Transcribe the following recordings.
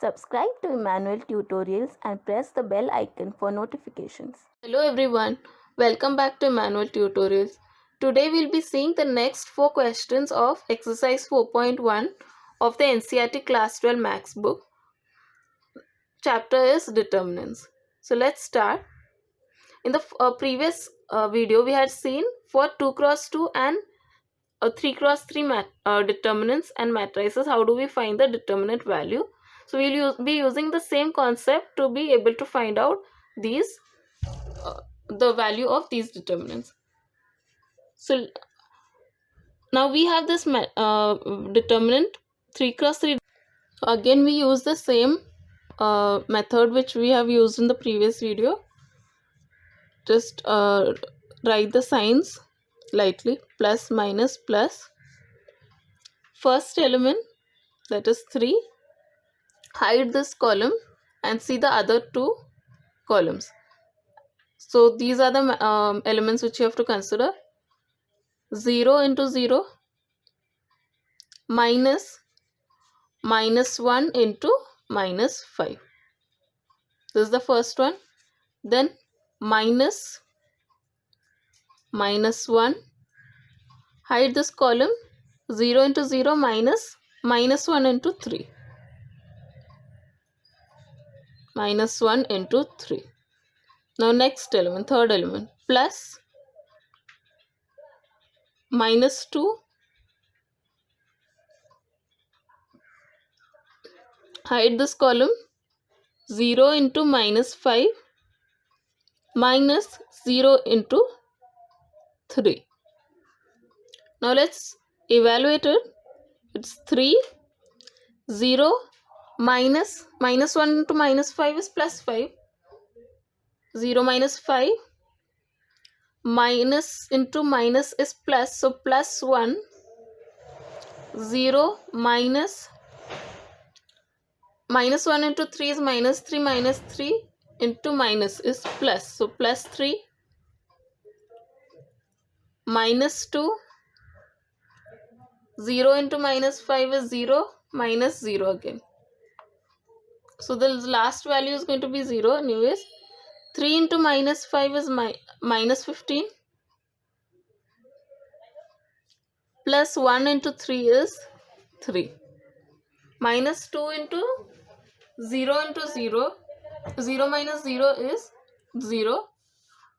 Subscribe to Emmanuel Tutorials and press the bell icon for notifications. Hello everyone, welcome back to Emmanuel Tutorials. Today we'll be seeing the next 4 questions of exercise 4.1 of the NCERT Class 12 Maths book. Chapter is determinants. So let's start. In the previous video we had seen for 2 cross 2 and 3 cross 3 determinants and matrices, how do we find the determinant value. So we'll be using the same concept to be able to find out these the value of these determinants. So now we have this determinant 3 cross 3. Again we use the same method which we have used in the previous video. Just write the signs lightly, plus, minus, plus. First element, that is 3. Hide this column and see the other 2 columns. So these are the elements which you have to consider. 0 into 0 minus -1 into -5. This is the first one. Then minus -1. Hide this column. 0 into 0 minus -1 into 3. -1 into 3. Now next element, third element, plus -2. Hide this column. 0 into -5 minus 0 into 3. Now let's evaluate it. It's 3. 0 minus -1 into -5 is +5. 0 minus 5 minus into minus is plus, so +1. 0 minus -1 into 3 is -3, -3 into minus is plus, so +3. -2. 0 into -5 is 0, -0 again. So the last value is going to be 0 anyways. 3 into -5 is -15. Plus 1 into 3 is 3. -2 into 0 into 0. 0 minus 0 is 0.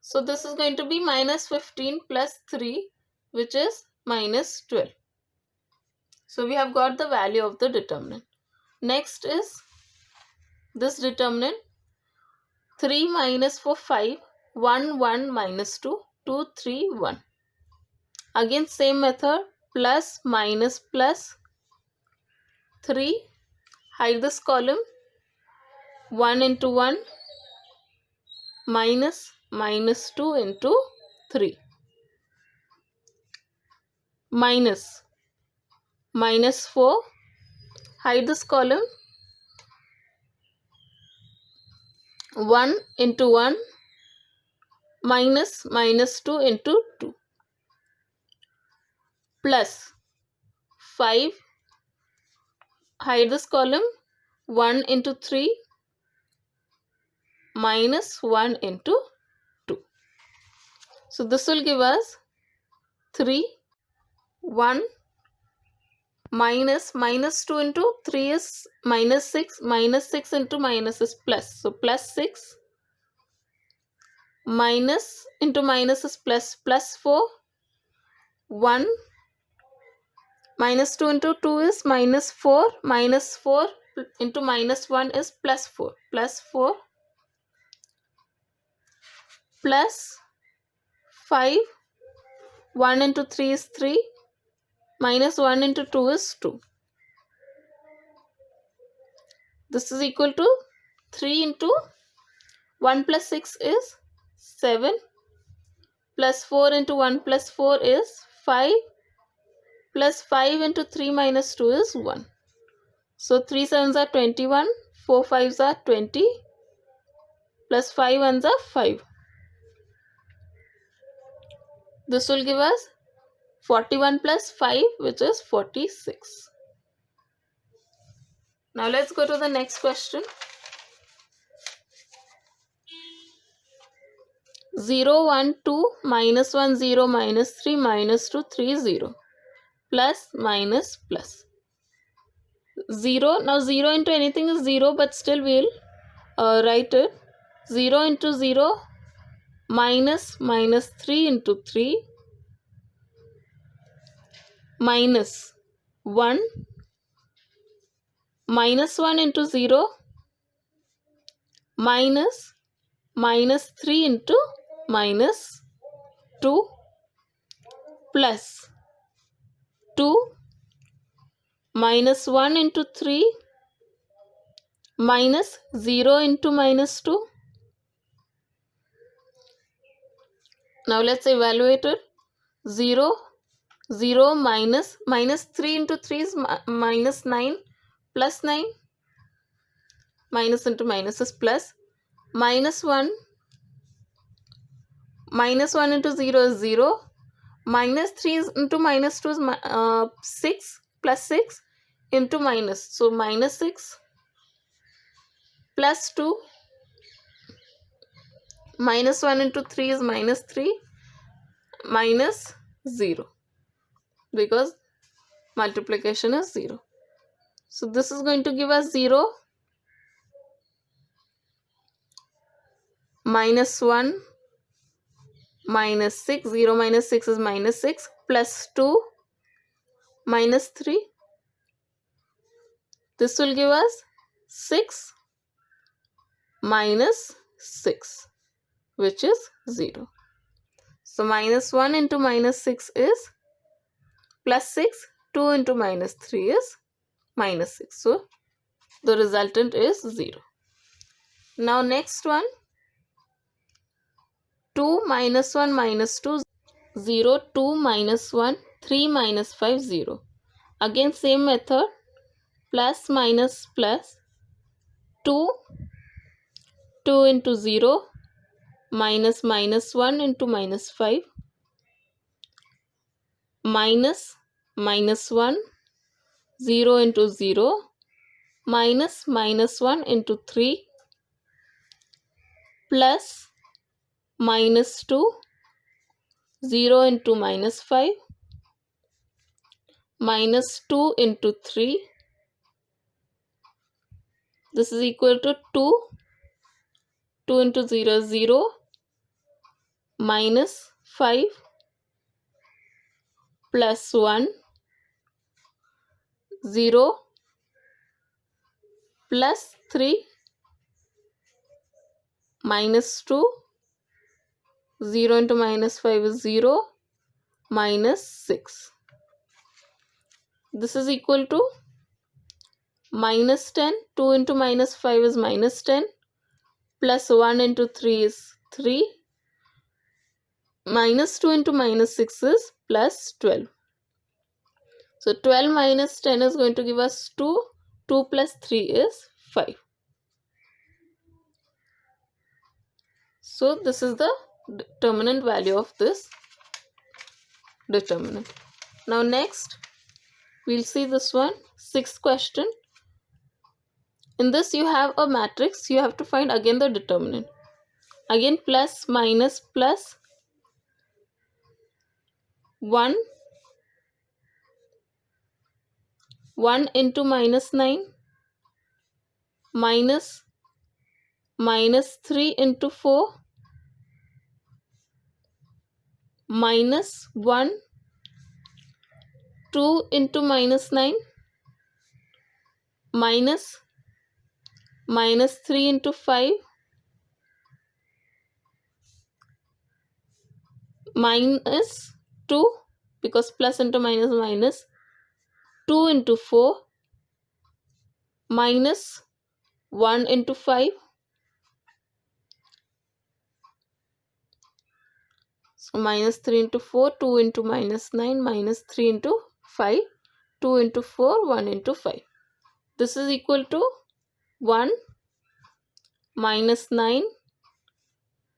So this is going to be -15 plus 3, which is -12. So we have got the value of the determinant. Next is this determinant. 3 minus 4, 5. 1, 1 minus 2, 2, 3, 1. Again same method, plus, minus, plus. 3. Hide this column. 1 into 1 minus -2 into 3. Minus -4. Hide this column. 1 into 1 minus -2 into 2. Plus 5. Hide this column. 1 into 3 minus 1 into 2. So this will give us 3. 1 minus -2 into 3 is -6. -6 into minus is plus. So +6. Minus into minus is plus. +4. 1 -2 into 2 is -4. -4 into -1 is +4. +4 plus 5. 1 into 3 is 3. -1 into 2 is 2. This is equal to 3 into 1 plus 6 is 7. Plus 4 into 1 plus 4 is 5. Plus 5 into 3 minus 2 is 1. So 3 sevens are 21. 4 fives are 20. Plus 5 ones are 5. This will give us 41 plus 5, which is 46. Now let's go to the next question. 0, 1, 2, minus 1, 0, minus 3, minus 2, 3, 0. Plus, minus, plus. 0. Now 0 into anything is 0, but still we'll write it. 0 into 0, minus 3 into 3, minus 1, minus 1 into 0, minus 3 into minus 2, plus 2, minus 1 into 3, minus 0 into minus 2. Now let's evaluate it. 0, 0, minus 3 into 3 is minus 9, plus 9, minus into minus is plus, minus 1, minus 1 into 0 is 0, minus 3 into minus 2 is 6, plus 6 into minus, so minus 6, plus 2, minus 1 into 3 is minus 3, minus 0, because multiplication is 0. So this is going to give us 0, minus 1, minus 6, 0 minus 6 is minus 6, plus 2, minus 3. This will give us 6 minus 6, which is 0. So minus 1 into minus 6 is plus 6, 2 into minus 3 is minus 6. So the resultant is 0. Now next one, 2 minus 1 minus 2, 0, 2 minus 1, 3 minus 5, 0. Again same method, plus minus plus, 2, 2 into 0, minus 1 into minus 5, minus 1, 0 into 0, minus 1 into 3, plus minus 2, 0 into minus 5, minus 2 into 3. This is equal to 2. 2 into 0 is 0, minus 5, plus 1, 0, plus 3, minus 2, 0 into minus 5 is 0, minus 6. This is equal to minus 10. 2 into minus 5 is minus 10, plus 1 into 3 is 3, minus 2 into minus 6 is plus 12. So 12 minus 10 is going to give us 2. 2 plus 3 is 5. So this is the determinant value of this determinant. Now next we'll see this one, 6th question. In this you have a matrix, you have to find again the determinant. Again plus minus plus, 1 into minus 9, minus 3 into 4, minus 1, 2 into minus 9, minus 3 into 5, minus 2, because plus into minus minus, 2 into 4, minus 1 into 5, so minus 3 into 4, 2 into minus 9, minus 3 into 5, 2 into 4, 1 into 5. This is equal to 1 minus 9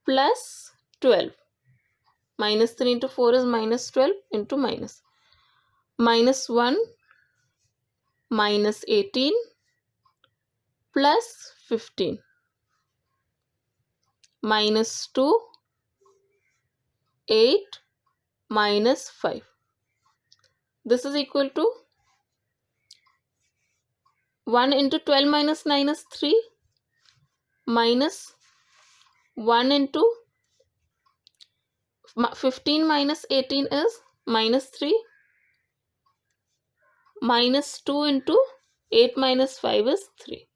plus 12. Minus 3 into 4 is minus 12 into minus 1 minus 18 plus 15 minus 2, 8 minus 5. This is equal to 1 into 12 minus 9 is 3 minus 1 into 15 minus 18 is minus 3 minus 2 into 8 minus 5 is 3.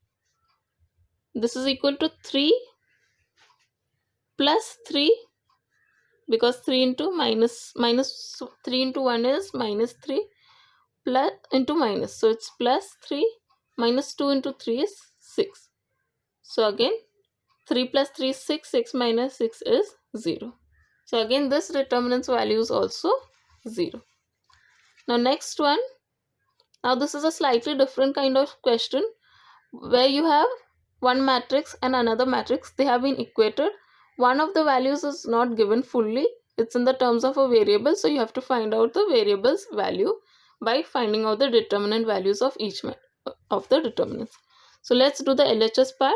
This is equal to 3 plus 3, because 3 into minus 3 into 1 is minus 3 plus into minus. So it's plus 3 minus 2 into 3 is 6. So again 3 plus 3 is 6, 6 minus 6 is 0. So again this determinant's value is also 0. Now next one. Now this is a slightly different kind of question where you have one matrix and another matrix. They have been equated. One of the values is not given fully. It's in the terms of a variable. So you have to find out the variable's value by finding out the determinant values of each of the determinants. So let's do the LHS part.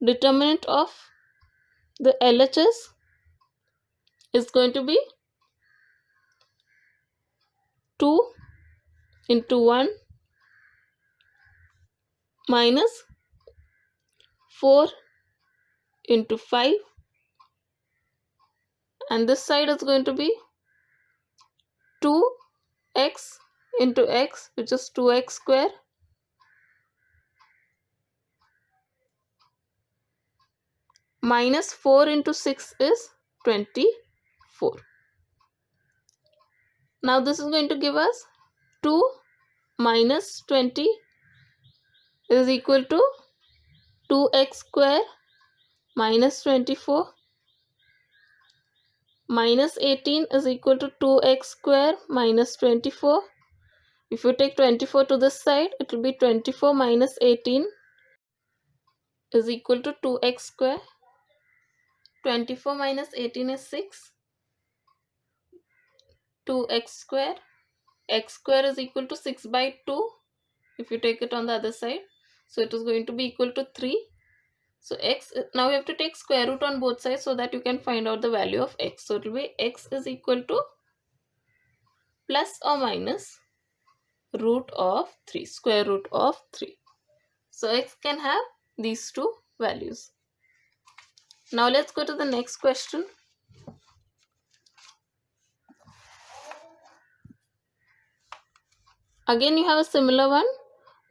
Determinant of the LHS is going to be 2 into 1 minus 4 into 5, and this side is going to be 2x into x, which is 2x square, minus 4 into 6 is 24. Now this is going to give us 2 minus 20 is equal to 2x square minus 24 minus 18 is equal to 2x square minus 24. If you take 24 to this side, it will be 24 minus 18 is equal to 2x square. 24 minus 18 is 6. 2x square. X square is equal to 6 by 2 if you take it on the other side. So it is going to be equal to 3. So x, now you have to take square root on both sides so that you can find out the value of x. So it will be x is equal to plus or minus root of 3, square root of 3. So x can have these two values. Now let's go to the next question. Again you have a similar one.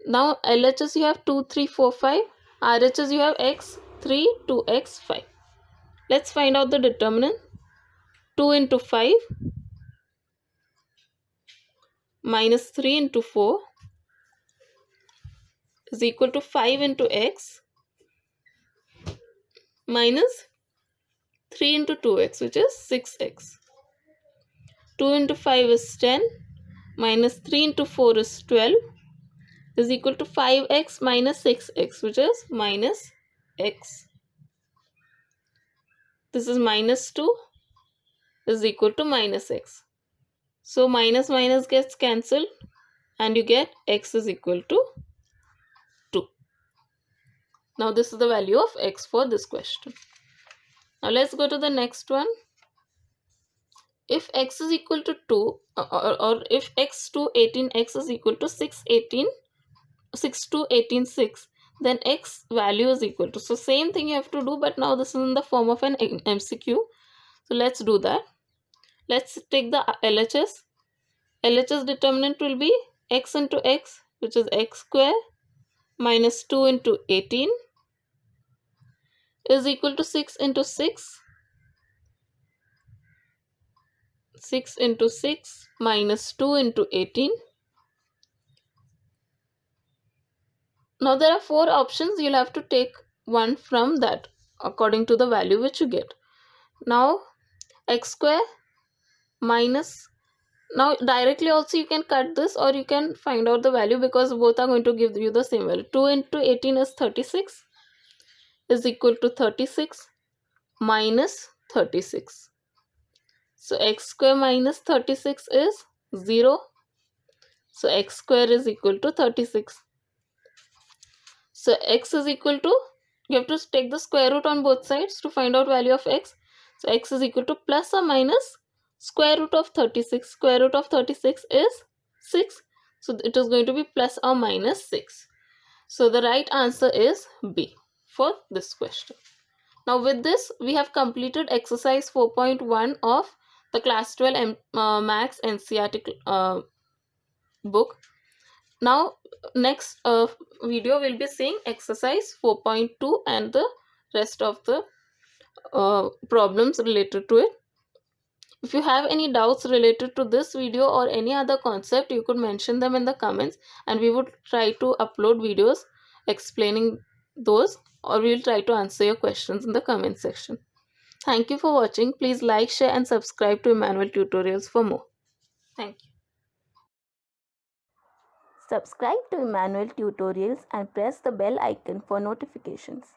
Now LHS you have 2, 3, 4, 5. RHS you have x, 3, 2x, 5. Let's find out the determinant. 2 into 5 minus 3 into 4 is equal to 5 into x minus 3 into 2x, which is 6x. 2 into 5 is 10 minus 3 into 4 is 12 is equal to 5x minus 6x, which is minus x. This is minus 2 is equal to minus x. So minus minus gets cancelled and you get x is equal to 2. Now this is the value of x for this question. Now let's go to the next one. If x is equal to 2 or if x to 18x is equal to 6 to 18 6, then x value is equal to, so same thing you have to do, but now this is in the form of an MCQ. So let's do that. Let's take the LHS. LHS determinant will be x into x, which is x square minus 2 into 18 is equal to 6 into 6. 6 into 6 minus 2 into 18. Now there are 4 options. You'll have to take one from that according to the value which you get. Now x square minus, now directly also you can cut this or you can find out the value because both are going to give you the same value. 2 into 18 is 36 is equal to 36 minus 36. So x square minus 36 is 0. So x square is equal to 36. So x is equal to, you have to take the square root on both sides to find out value of x. So x is equal to plus or minus square root of 36. Square root of 36 is 6. So it is going to be plus or minus 6. So the right answer is B for this question. Now with this, we have completed exercise 4.1 of the class 12 Max NCERT book. Now next video will be seeing exercise 4.2 and the rest of the problems related to it. If you have any doubts related to this video or any other concept, you could mention them in the comments and we would try to upload videos explaining those, or we will try to answer your questions in the comment section. Thank you for watching. Please like, share and subscribe to Emmanuel Tutorials for more. Thank you. Subscribe to Emmanuel Tutorials and press the bell icon for notifications.